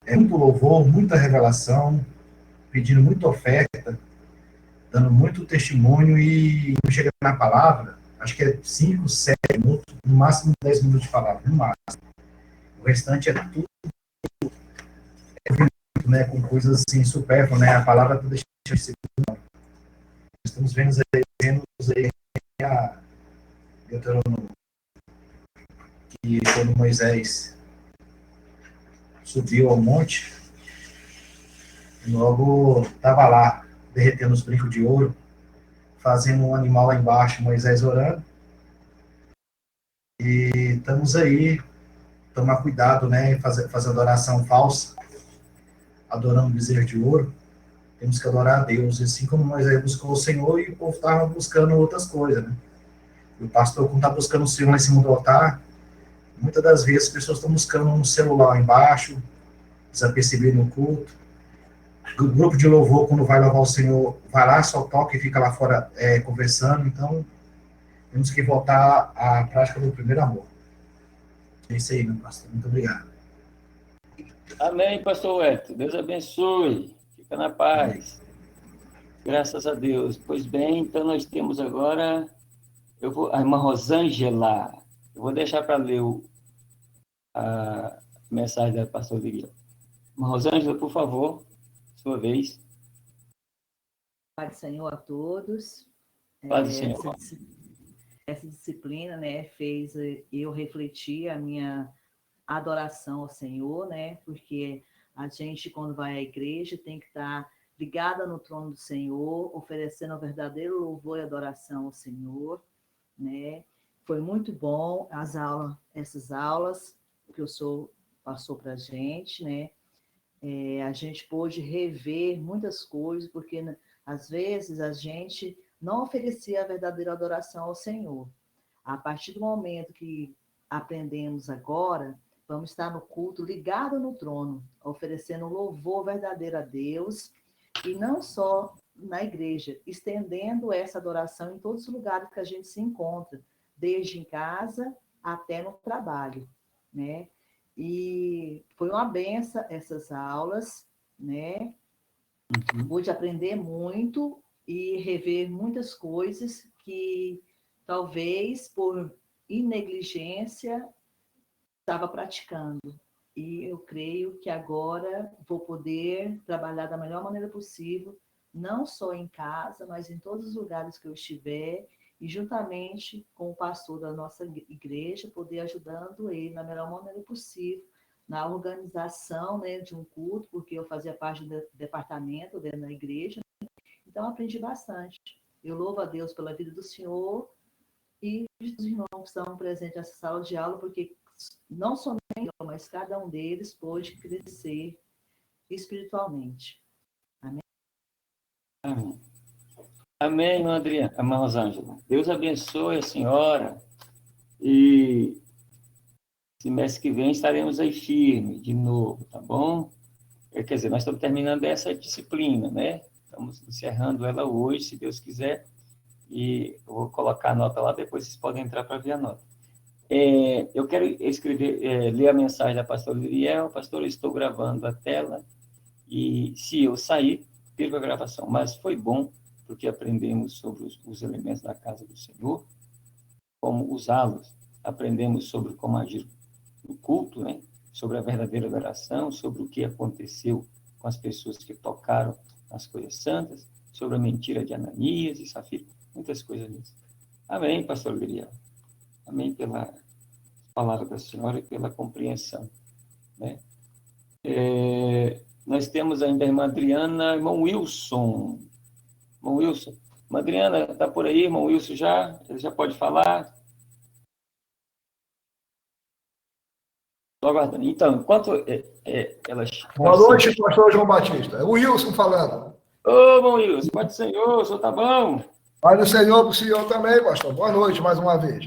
é muito louvor, muita revelação, pedindo muita oferta, dando muito testemunho e não chega na palavra, acho que é 5, 7 minutos, no máximo 10 minutos de palavra, no máximo. O restante é tudo, né, com coisas assim, supérfluas, né, a palavra tu deixa de ser. Estamos vendo aí a Deuteronômio, que quando Moisés subiu ao monte, logo estava lá, derretendo os brincos de ouro, fazendo um animal lá embaixo, Moisés orando. E estamos aí, tomar cuidado, né, fazendo oração falsa, adorando bezerro de ouro. Temos que adorar a Deus, assim como Moisés buscou o Senhor e o povo estava buscando outras coisas, né? E o pastor, quando está buscando o Senhor lá em cima do altar, muitas das vezes as pessoas estão buscando um celular lá embaixo, desapercebido no culto. O grupo de louvor, quando vai louvar o Senhor, vai lá, só toca e fica lá fora conversando. Então, temos que voltar à prática do primeiro amor. É isso aí, meu pastor. Muito obrigado. Amém, pastor Wellington. Deus abençoe. Fica na paz. Graças a Deus. Pois bem, então nós temos agora a irmã Rosângela. Eu vou deixar para ler a mensagem da pastora Lilian. Irmã Rosângela, por favor, sua vez. Pai do Senhor a todos. Paz do Senhor. Essa disciplina, né, fez eu refletir a minha adoração ao Senhor, né, porque a gente, quando vai à igreja, tem que estar ligada no trono do Senhor, oferecendo o verdadeiro louvor e adoração ao Senhor, né. Foi muito bom essas aulas que o Senhor passou para a gente, né. A gente pôde rever muitas coisas, porque às vezes a gente não oferecia a verdadeira adoração ao Senhor. A partir do momento que aprendemos agora, vamos estar no culto ligado no trono, oferecendo louvor verdadeiro a Deus, e não só na igreja, estendendo essa adoração em todos os lugares que a gente se encontra, desde em casa até no trabalho, né? E foi uma benção essas aulas, né? Pude aprender muito e rever muitas coisas que talvez por negligência estava praticando. E eu creio que agora vou poder trabalhar da melhor maneira possível, não só em casa, mas em todos os lugares que eu estiver, e juntamente com o pastor da nossa igreja, poder ajudando ele da melhor maneira possível, na organização, né, de um culto, porque eu fazia parte do departamento dentro da igreja, então aprendi bastante. Eu louvo a Deus pela vida do Senhor e dos irmãos que estão presentes nessa sala de aula, porque não somente eu, mas cada um deles pôde crescer espiritualmente. Amém? Amém. Amém, irmã Adriana, irmã Rosângela. Deus abençoe a senhora e semestre que vem estaremos aí firme de novo, tá bom? Quer dizer, nós estamos terminando essa disciplina, né? Estamos encerrando ela hoje, se Deus quiser, e eu vou colocar a nota lá, depois vocês podem entrar para ver a nota. Eu quero ler a mensagem da pastora Liliel. Pastor, estou gravando a tela, e se eu sair, perco a gravação, mas foi bom, porque aprendemos sobre os elementos da casa do Senhor, como usá-los, aprendemos sobre como agir no culto, né? sobre a verdadeira adoração, sobre o que aconteceu com as pessoas que tocaram as coisas santas, sobre a mentira de Ananias e Safira, muitas coisas nisso. Amém, pastor Gabriel. Amém pela palavra da senhora e pela compreensão, né? Nós temos ainda a irmã Adriana, irmão Wilson. Irmão Wilson. Irmã Adriana, está por aí, irmão Wilson já? Ele já pode falar? Estou aguardando. Então, enquanto elas... Boa noite, pastor João Batista. É o Wilson falando. Ô, irmão Wilson, pode do Senhor, o senhor está bom? Pai do Senhor, para o senhor também, pastor. Boa noite, mais uma vez.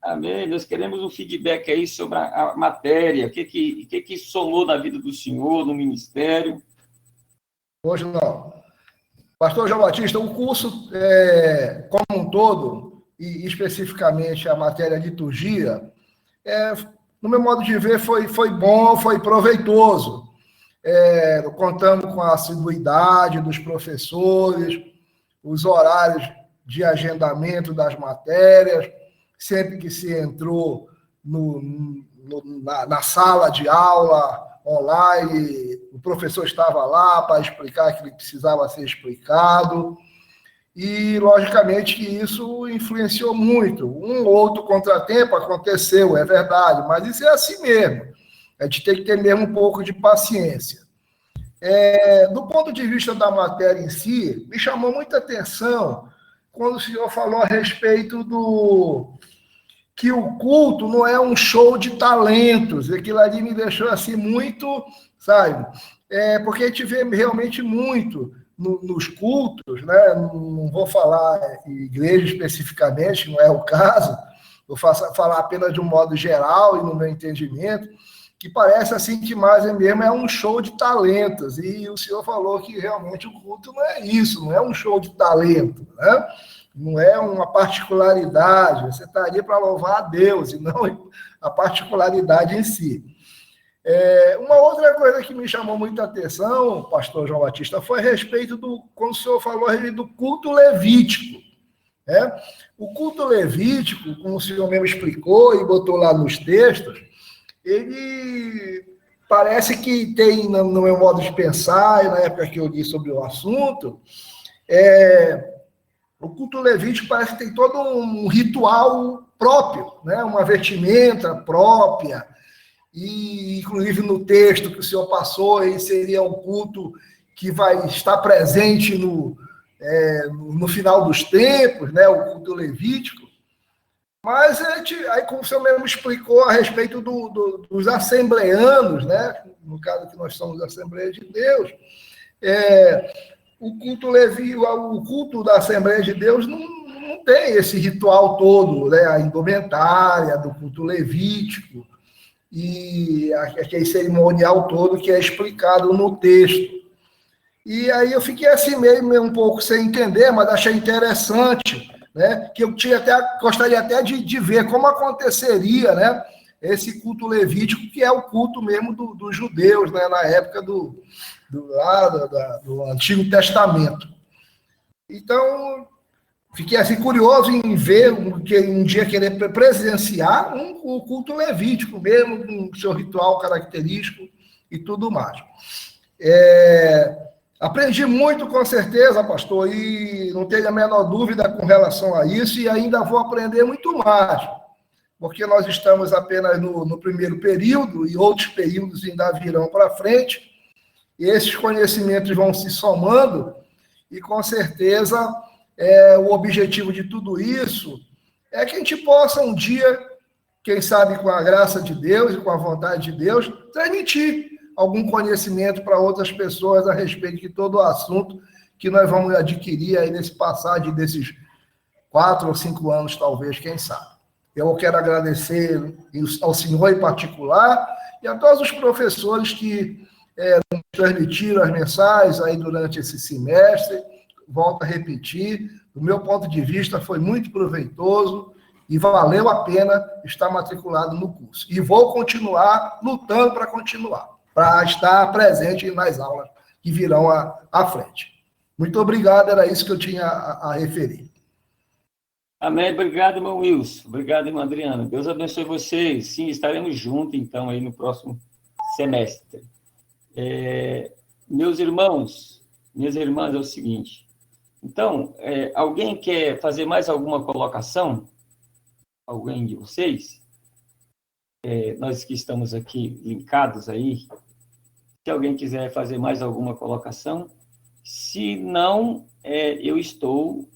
Amém. Nós queremos um feedback aí sobre a matéria, o que somou na vida do senhor, no ministério. Hoje não. Pastor João Batista, o curso, como um todo, e especificamente a matéria liturgia, no meu modo de ver, foi bom, foi proveitoso. Contando com a assiduidade dos professores, os horários de agendamento das matérias, sempre que se entrou na sala de aula online, o professor estava lá para explicar o que precisava ser explicado, e, logicamente, que isso influenciou muito. Um ou outro contratempo aconteceu, é verdade, mas isso é assim mesmo. A gente tem que ter mesmo um pouco de paciência. Do ponto de vista da matéria em si, me chamou muita atenção quando o senhor falou a respeito que o culto não é um show de talentos. Aquilo ali me deixou assim muito, sabe? Porque a gente vê realmente muito nos cultos, né? Não vou falar em igreja especificamente, não é o caso, vou falar apenas de um modo geral e no meu entendimento, que parece assim que mais mesmo é um show de talentos, e o senhor falou que realmente o culto não é isso, não é um show de talento, né? Não é uma particularidade, você está ali para louvar a Deus, e não a particularidade em si. Uma outra coisa que me chamou muita atenção, pastor João Batista, foi a respeito quando o senhor falou a respeito do culto levítico. O culto levítico, como o senhor mesmo explicou e botou lá nos textos, ele parece que tem, no meu modo de pensar, e na época que eu li sobre o assunto, o culto levítico parece que tem todo um ritual próprio, né? Uma vestimenta própria, e inclusive no texto que o senhor passou, ele seria um culto que vai estar presente no final dos tempos, né? O culto levítico. Mas, aí, como o senhor mesmo explicou a respeito dos assembleanos, né? No caso que nós somos Assembleia de Deus, o culto da Assembleia de Deus não tem esse ritual todo, né? A indumentária do culto levítico e aquele cerimonial todo que é explicado no texto. E aí eu fiquei assim meio um pouco sem entender, mas achei interessante, né? Que eu gostaria até de ver como aconteceria, né? Esse culto levítico, que é o culto mesmo dos judeus, né? Na época do Antigo Testamento. Então, fiquei assim curioso em ver, um dia querer presenciar o culto levítico mesmo, com o seu ritual característico e tudo mais. Aprendi muito, com certeza, pastor, e não tenho a menor dúvida com relação a isso, e ainda vou aprender muito mais, porque nós estamos apenas no primeiro período, e outros períodos ainda virão para frente, e esses conhecimentos vão se somando, e com certeza o objetivo de tudo isso é que a gente possa um dia, quem sabe com a graça de Deus e com a vontade de Deus, transmitir algum conhecimento para outras pessoas a respeito de todo o assunto que nós vamos adquirir aí nesse passagem desses 4 ou 5 anos, talvez, quem sabe. Eu quero agradecer ao senhor em particular e a todos os professores que nos transmitiram as mensagens aí durante esse semestre. Volto a repetir, do meu ponto de vista, foi muito proveitoso e valeu a pena estar matriculado no curso. E vou continuar lutando para estar presente nas aulas que virão à frente. Muito obrigado, era isso que eu tinha a referir. Amém, obrigado, irmão Wilson. Obrigado, irmã Adriana. Deus abençoe vocês. Sim, estaremos juntos, então, aí no próximo semestre. Meus irmãos, minhas irmãs, é o seguinte. Então, alguém quer fazer mais alguma colocação? Alguém de vocês? Nós que estamos aqui linkados aí, se alguém quiser fazer mais alguma colocação, se não, eu estou...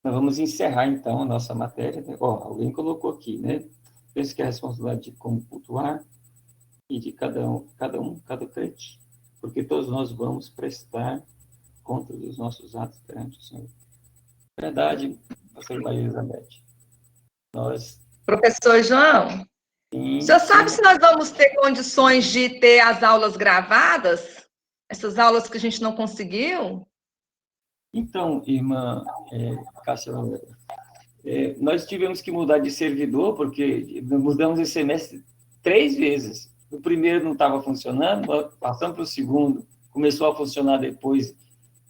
nós vamos encerrar, então, a nossa matéria. Alguém colocou aqui, né? Penso que é a responsabilidade de como cultuar e de cada crente, porque todos nós vamos prestar conta dos nossos atos perante o Senhor. Verdade, pastor Maria Elizabeth. Professor João, o senhor sabe se nós vamos ter condições de ter as aulas gravadas? Essas aulas que a gente não conseguiu? Então, irmã Cássia Valera, nós tivemos que mudar de servidor, porque mudamos esse semestre 3 vezes. O primeiro não estava funcionando, passamos para o segundo, começou a funcionar depois,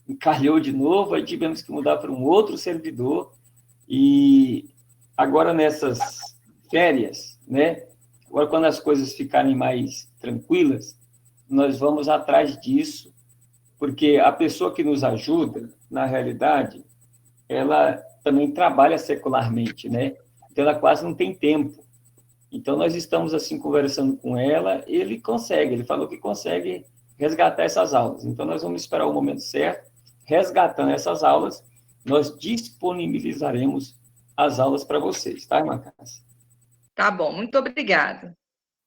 encalhou de novo, aí tivemos que mudar para um outro servidor, e agora nessas férias, né? Agora quando as coisas ficarem mais tranquilas, nós vamos atrás disso, porque a pessoa que nos ajuda, na realidade, ela também trabalha secularmente, né? Então, ela quase não tem tempo. Então, nós estamos, assim, conversando com ela, ele falou que consegue resgatar essas aulas. Então, nós vamos esperar o momento certo, resgatando essas aulas, nós disponibilizaremos as aulas para vocês, tá, irmã Cássia? Tá bom, muito obrigada.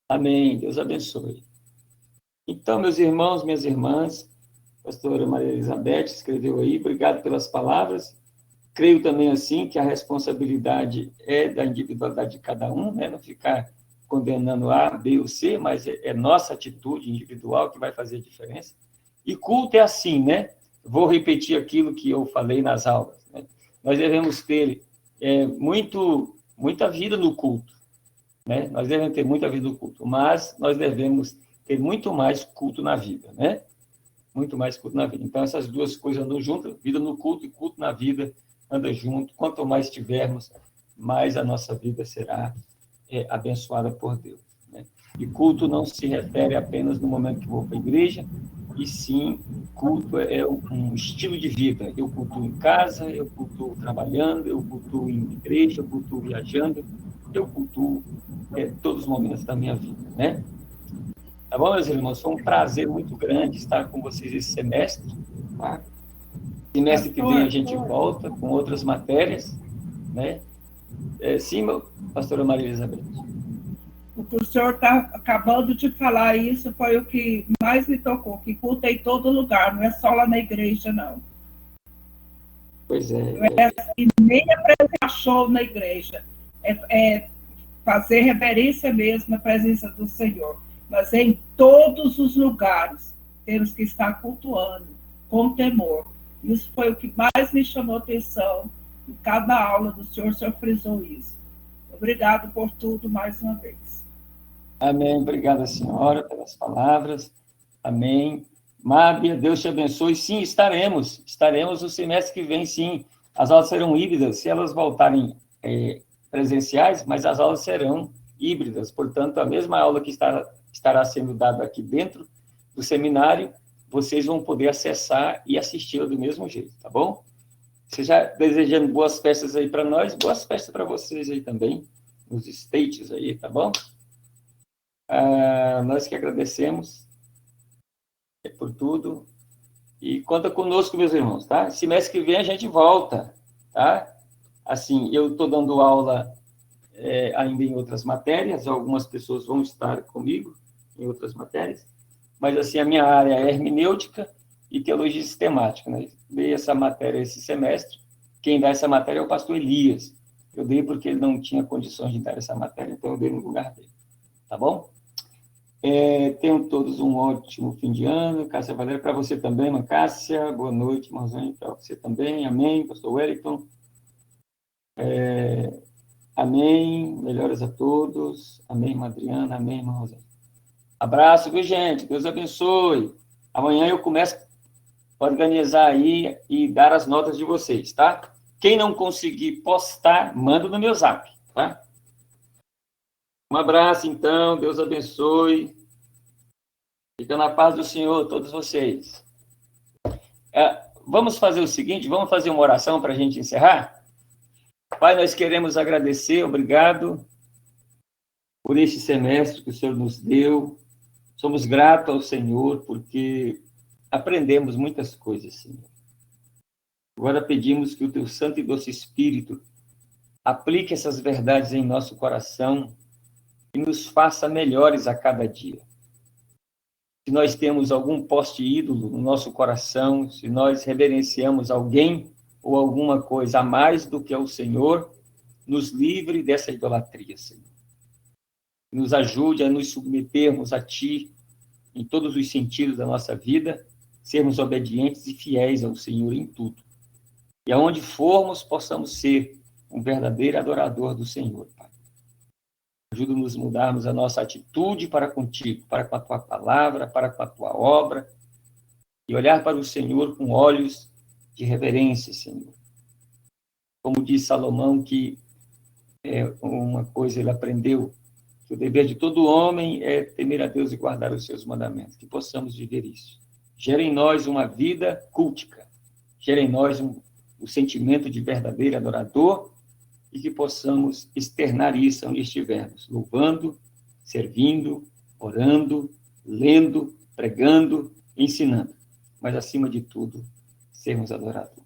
Amém, Deus abençoe. Então, meus irmãos, minhas irmãs, a pastora Maria Elizabeth escreveu aí, obrigado pelas palavras. Creio também, assim, que a responsabilidade é da individualidade de cada um, né? Não ficar condenando A, B ou C, mas é nossa atitude individual que vai fazer a diferença. E culto é assim, né? Vou repetir aquilo que eu falei nas aulas, né? Nós devemos ter muita vida no culto, né? Nós devemos ter muita vida no culto, mas nós devemos ter muito mais culto na vida, né? Muito mais culto na vida. Então, essas duas coisas andam juntas, vida no culto e culto na vida anda junto. Quanto mais tivermos, mais a nossa vida será abençoada por Deus, né? E culto não se refere apenas no momento que vou para a igreja, e sim, culto é um estilo de vida. Eu cultuo em casa, eu cultuo trabalhando, eu cultuo em igreja, eu cultuo viajando, eu cultuo todos os momentos da minha vida, né? Tá bom, meus irmãos? Foi um prazer muito grande estar com vocês esse semestre, tá? Semestre que vem a gente volta com outras matérias, né? Sim, pastora Maria Elizabeth. O que o senhor está acabando de falar, isso foi o que mais me tocou, que culto é em todo lugar, não é só lá na igreja, não. Pois é. E nem apresentar show na igreja, fazer reverência mesmo na presença do Senhor, mas em todos os lugares temos que estar cultuando com temor. Isso foi o que mais me chamou a atenção em cada aula do senhor frisou isso. Obrigado por tudo mais uma vez. Amém. Obrigada, senhora, pelas palavras. Amém. Mábia, Deus te abençoe. Sim, estaremos no semestre que vem, sim. As aulas serão híbridas, se elas voltarem presenciais, mas as aulas serão híbridas. Portanto, a mesma aula que estará sendo dada aqui dentro do seminário, vocês vão poder acessar e assisti-la do mesmo jeito, tá bom? Você já desejando boas festas aí para nós, boas festas para vocês aí também, nos States aí, tá bom? Nós que agradecemos por tudo. E conta conosco, meus irmãos, tá? Semestre que vem a gente volta, tá? Assim, eu estou dando aula ainda em outras matérias, algumas pessoas vão estar comigo em outras matérias, mas, assim, a minha área é hermenêutica e teologia sistemática, né? Dei essa matéria esse semestre. Quem dá essa matéria é o pastor Elias. Eu dei porque ele não tinha condições de dar essa matéria, então eu dei no lugar dele. Tá bom? Tenham todos um ótimo fim de ano. Cássia Valéria, para você também, irmã Cássia. Boa noite, irmãozinho, para você também. Amém, pastor Wellington. Amém. Melhoras a todos. Amém, irmã Adriana. Amém, irmã Rosana. Abraço, viu, gente? Deus abençoe. Amanhã eu começo a organizar aí e dar as notas de vocês, tá? Quem não conseguir postar, manda no meu zap, tá? Um abraço, então. Deus abençoe. Fica na paz do Senhor, todos vocês. Vamos fazer o seguinte, vamos fazer uma oração para a gente encerrar? Pai, nós queremos agradecer, obrigado por este semestre que o Senhor nos deu. Somos gratos ao Senhor porque aprendemos muitas coisas, Senhor. Agora pedimos que o Teu Santo e Doce Espírito aplique essas verdades em nosso coração e nos faça melhores a cada dia. Se nós temos algum poste ídolo no nosso coração, se nós reverenciamos alguém ou alguma coisa a mais do que o Senhor, nos livre dessa idolatria, Senhor. Nos ajude a nos submetermos a Ti em todos os sentidos da nossa vida, sermos obedientes e fiéis ao Senhor em tudo. E aonde formos, possamos ser um verdadeiro adorador do Senhor, Pai. Ajuda-nos a mudarmos a nossa atitude para contigo, para com a Tua palavra, para com a Tua obra, e olhar para o Senhor com olhos de reverência, Senhor. Como diz Salomão, que uma coisa ele aprendeu, que o dever de todo homem é temer a Deus e guardar os seus mandamentos, que possamos viver isso. Gera em nós uma vida cultica, gera em nós o sentimento de verdadeiro adorador, e que possamos externar isso onde estivermos, louvando, servindo, orando, lendo, pregando, ensinando, mas acima de tudo, sermos adoradores.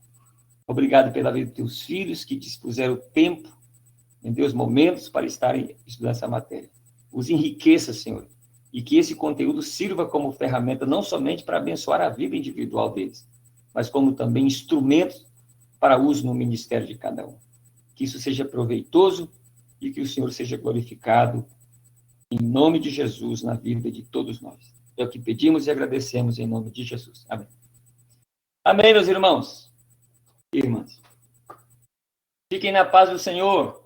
Obrigado pela vida dos teus filhos que dispuseram tempo, em Deus, momentos para estarem estudando essa matéria. Os enriqueça, Senhor, e que esse conteúdo sirva como ferramenta não somente para abençoar a vida individual deles, mas como também instrumentos para uso no ministério de cada um. Que isso seja proveitoso e que o Senhor seja glorificado em nome de Jesus na vida de todos nós. É o que pedimos e agradecemos em nome de Jesus. Amém. Amém, meus irmãos e irmãs. Fiquem na paz do Senhor.